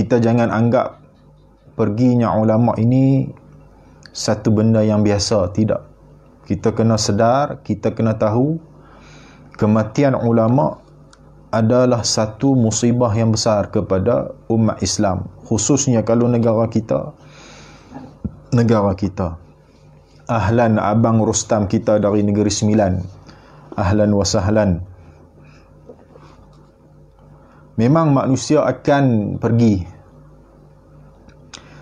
kita jangan anggap perginya ulama ini satu benda yang biasa. Tidak. Kita kena sedar, kita kena tahu kematian ulama adalah satu musibah yang besar kepada umat Islam, khususnya kalau negara kita. Ahlan abang Rustam kita dari Negeri Sembilan, ahlan wa sahlan. Memang manusia akan pergi.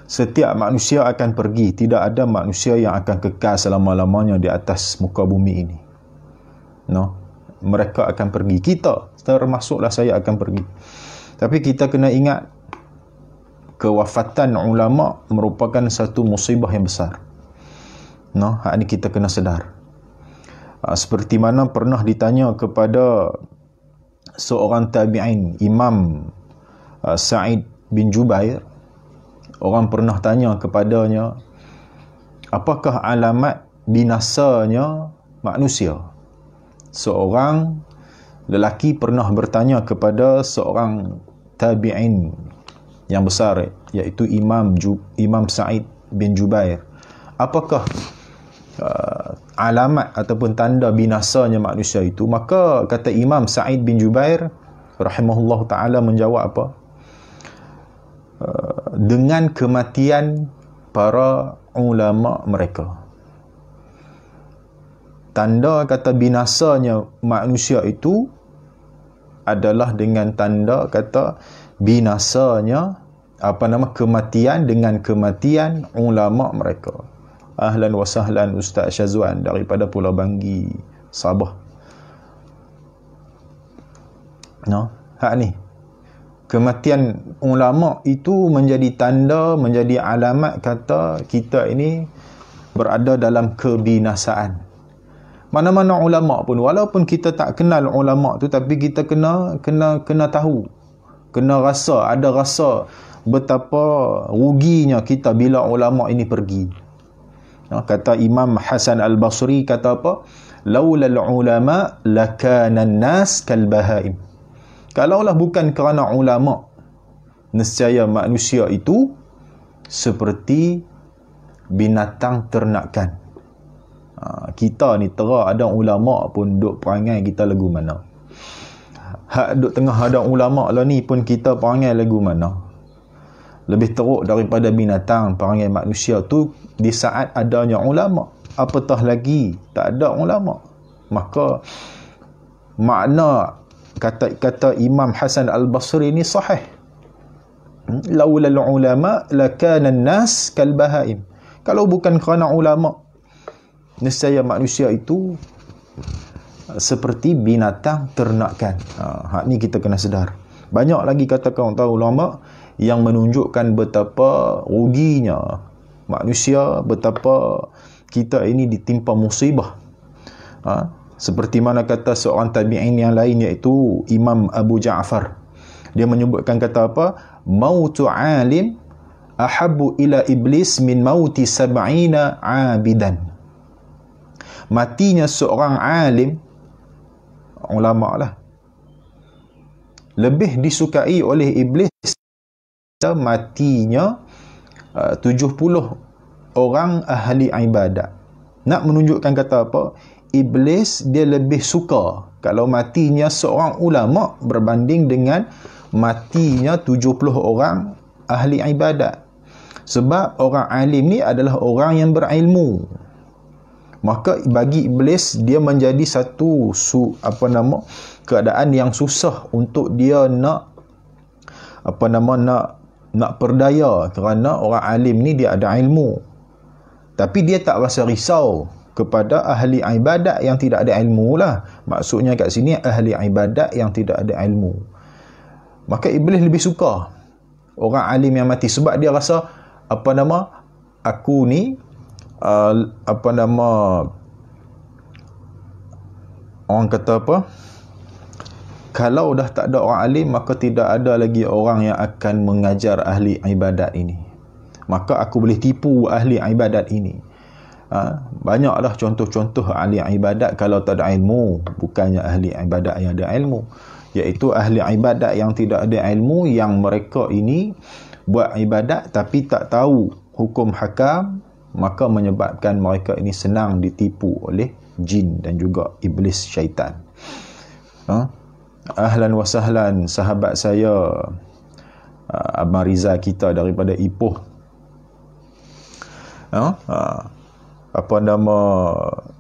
Setiap manusia akan pergi. Tidak ada manusia yang akan kekal selama-lamanya di atas muka bumi ini. No. Mereka akan pergi. Kita, termasuklah saya, akan pergi. Tapi kita kena ingat, kewafatan ulama merupakan satu musibah yang besar. No. Hak ni kita kena sedar. Seperti mana pernah ditanya kepada seorang tabi'in, Imam Sa'id bin Jubair. Orang pernah tanya kepadanya, apakah alamat binasanya manusia? Seorang lelaki pernah bertanya kepada seorang tabi'in yang besar, iaitu Imam Sa'id bin Jubair, apakah alamat ataupun tanda binasanya manusia itu? Maka kata Imam Sa'id bin Jubair rahimahullah ta'ala menjawab apa? Dengan kematian para ulama mereka. Tanda kata binasanya manusia itu adalah dengan tanda kata binasanya kematian dengan kematian ulama mereka. Ahlan wa sahlan Ustaz Syazwan daripada Pulau Banggi, Sabah. No, hak ni. Kematian ulama itu menjadi tanda, menjadi alamat kata kita ini berada dalam kebinasaan. Mana-mana ulama pun, walaupun kita tak kenal ulama tu, tapi kita kena tahu, kena rasa, ada rasa betapa ruginya kita bila ulama ini pergi. Kata Imam Hasan Al-Basri, kata apa? Laulal ulama lakana an-nas kal bahaim. Kalaulah bukan kerana ulama, nescaya manusia itu seperti binatang ternakan. Kita ni terah ada ulama pun duk perangai kita lagu mana. Hak duk tengah ada ulama lah ni pun kita perangai lagu mana. Lebih teruk daripada binatang perangai manusia tu di saat adanya ulama. Apatah lagi tak ada ulama. Maka makna kata Imam Hasan Al-Basri ni sahih. Laulal ulama lakana an-nas kal bahaim. Kalau bukan kerana ulama, nescaya manusia itu seperti binatang ternakan. Hak ni kita kena sedar. Banyak lagi kata kawan tahu ulama yang menunjukkan betapa ruginya manusia, betapa kita ini ditimpa musibah. Seperti mana kata seorang tabi'in yang lain, iaitu Imam Abu Ja'far. Dia menyebutkan kata apa? Mautu alim ahabbu ila iblis min mauti sab'ina abidan. Matinya seorang alim, ulama lah, lebih disukai oleh iblis matinya 70 orang ahli ibadat. Nak menunjukkan kata apa? Iblis dia lebih suka kalau matinya seorang ulama berbanding dengan matinya 70 orang ahli ibadat. Sebab orang alim ni adalah orang yang berilmu. Maka bagi iblis dia menjadi satu keadaan yang susah untuk dia nak perdaya, kerana orang alim ni dia ada ilmu. Tapi dia tak rasa risau kepada ahli ibadat yang tidak ada ilmu lah. Maksudnya kat sini ahli ibadat yang tidak ada ilmu. Maka iblis lebih suka orang alim yang mati, sebab dia rasa aku ni orang kata apa, kalau dah tak ada orang alim, maka tidak ada lagi orang yang akan mengajar ahli ibadat ini. Maka aku boleh tipu ahli ibadat ini. Banyaklah contoh-contoh ahli ibadat kalau tak ada ilmu, bukannya ahli ibadat yang ada ilmu. iaitu ahli ibadat yang tidak ada ilmu, yang mereka ini buat ibadat tapi tak tahu hukum hakam, maka menyebabkan mereka ini senang ditipu oleh jin dan juga iblis syaitan. Ahlan wa sahlan sahabat saya Abang Rizal kita daripada Ipoh. Apa nama,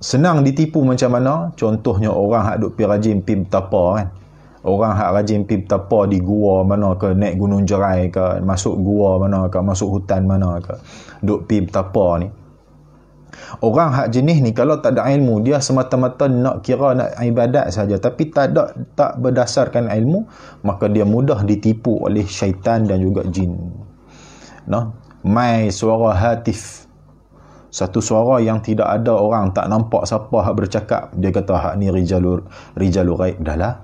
senang ditipu macam mana? Contohnya orang hak duk pi rajin pi betapa kan. Orang hak rajin pi betapa di gua mana ke, naik gunung jerai ke, masuk gua mana ke, masuk hutan mana ke, duk pi betapa ni. Orang hak jenis ni kalau tak ada ilmu, dia semata-mata nak kira nak ibadat saja tapi tak berdasarkan ilmu, maka dia mudah ditipu oleh syaitan dan juga jin. Mai suara hatif, satu suara yang tidak ada, orang tak nampak siapa hak bercakap, dia kata hak ni rijalur ghaib. Dah lah,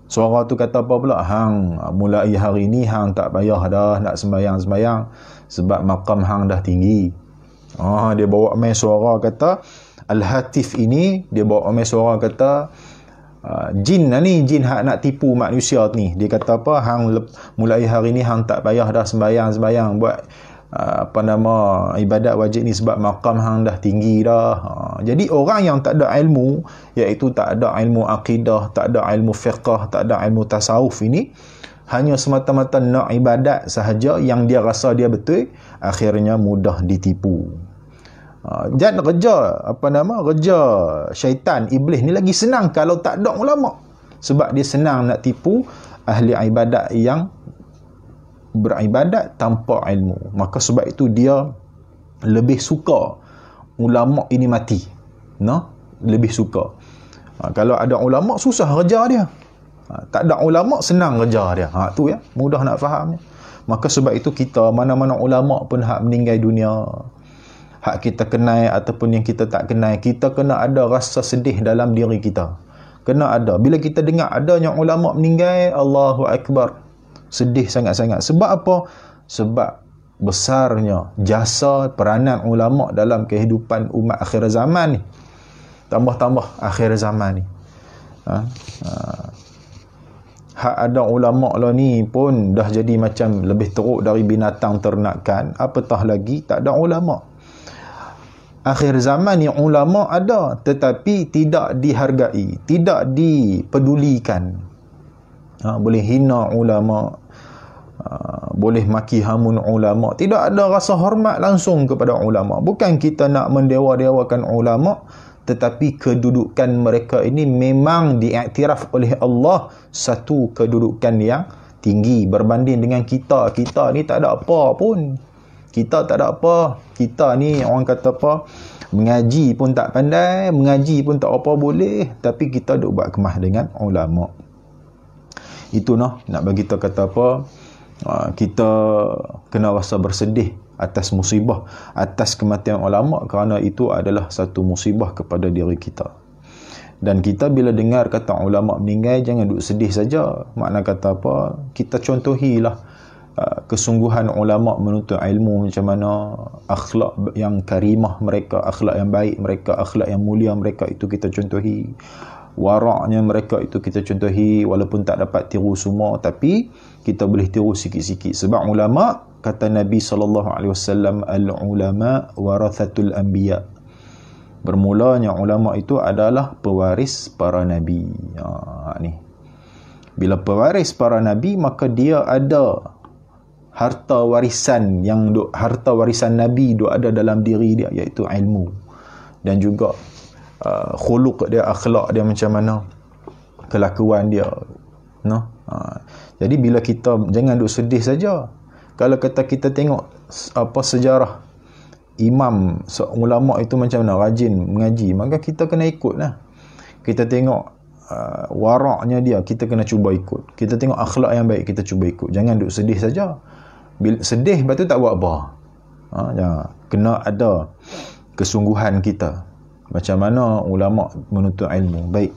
suara tu kata apa pula? Hang mulai hari ni hang tak payah dah nak sembayang sebab maqam hang dah tinggi. Dia bawa main suara kata al-hatif ini, dia bawa main suara kata jin lah ni, jin hak nak tipu manusia ni. Dia kata apa? Hang mulai hari ni hang tak payah dah sembayang buat ibadat wajib ni sebab maqam hang dah tinggi dah. Jadi orang yang tak ada ilmu, iaitu tak ada ilmu akidah, tak ada ilmu fiqh, tak ada ilmu tasawuf ini, hanya semata-mata nak ibadat sahaja yang dia rasa dia betul, akhirnya mudah ditipu. Dan kerja syaitan, iblis ni lagi senang kalau tak ada ulama, sebab dia senang nak tipu ahli ibadat yang beribadat tanpa ilmu. Maka sebab itu dia lebih suka ulama ini mati. Lebih suka. Kalau ada ulama susah kerja dia. Tak ada ulama senang kerja dia. Tu ya, mudah nak fahamnya. Maka sebab itu kita, mana-mana ulama pun hak meninggal dunia, hak kita kenal ataupun yang kita tak kenal, kita kena ada rasa sedih dalam diri kita. Kena ada. Bila kita dengar adanya ulama meninggal, Allahu Akbar, sedih sangat-sangat. Sebab apa? Sebab besarnya jasa peranan ulama dalam kehidupan umat akhir zaman ni. Tambah-tambah akhir zaman ni. Hak ada ulama lah ni pun dah jadi macam lebih teruk dari binatang ternakan, apatah lagi tak ada ulama. Akhir zaman ni ulama ada tetapi tidak dihargai, tidak dipedulikan. Boleh hina ulama, boleh maki hamun ulama, tidak ada rasa hormat langsung kepada ulama. Bukan kita nak mendewa-dewakan ulama, tetapi kedudukan mereka ini memang diiktiraf oleh Allah satu kedudukan yang tinggi berbanding dengan kita. Kita ni tak ada apa pun. Kita tak ada apa. Kita ni orang kata apa, mengaji pun tak pandai, mengaji pun tak apa boleh, tapi kita duk buat kemah dengan ulama. Itu nak bagi kita kata apa, kita kena rasa bersedih atas musibah, atas kematian ulama, kerana itu adalah satu musibah kepada diri kita. Dan kita bila dengar kata ulama meninggal, jangan duk sedih saja. Makna kata apa, kita contohilah kesungguhan ulama menuntut ilmu macam mana, akhlak yang karimah mereka, akhlak yang baik mereka, akhlak yang mulia mereka, itu kita contohi. Waraknya mereka itu kita contohi, walaupun tak dapat tiru semua, tapi kita boleh tiru sikit-sikit. Sebab ulama, kata Nabi SAW, al-ulama warathatul anbiya. Bermulanya ulama itu adalah pewaris para nabi. Ni. Bila pewaris para nabi, maka dia ada harta warisan harta warisan nabi duk ada dalam diri dia, iaitu ilmu dan juga khuluq dia, akhlak dia macam mana, kelakuan dia. Jadi bila kita, jangan duk sedih saja. Kalau kata kita tengok apa sejarah imam ulama itu macam mana, rajin mengaji, maka kita kena ikutlah. Kita tengok waraknya dia, kita kena cuba ikut. Kita tengok akhlak yang baik, kita cuba ikut. Jangan duk sedih saja. Bila sedih, lepas tu tak buat apa. Kena ada kesungguhan kita. Macam mana ulama menuntut ilmu. Baik.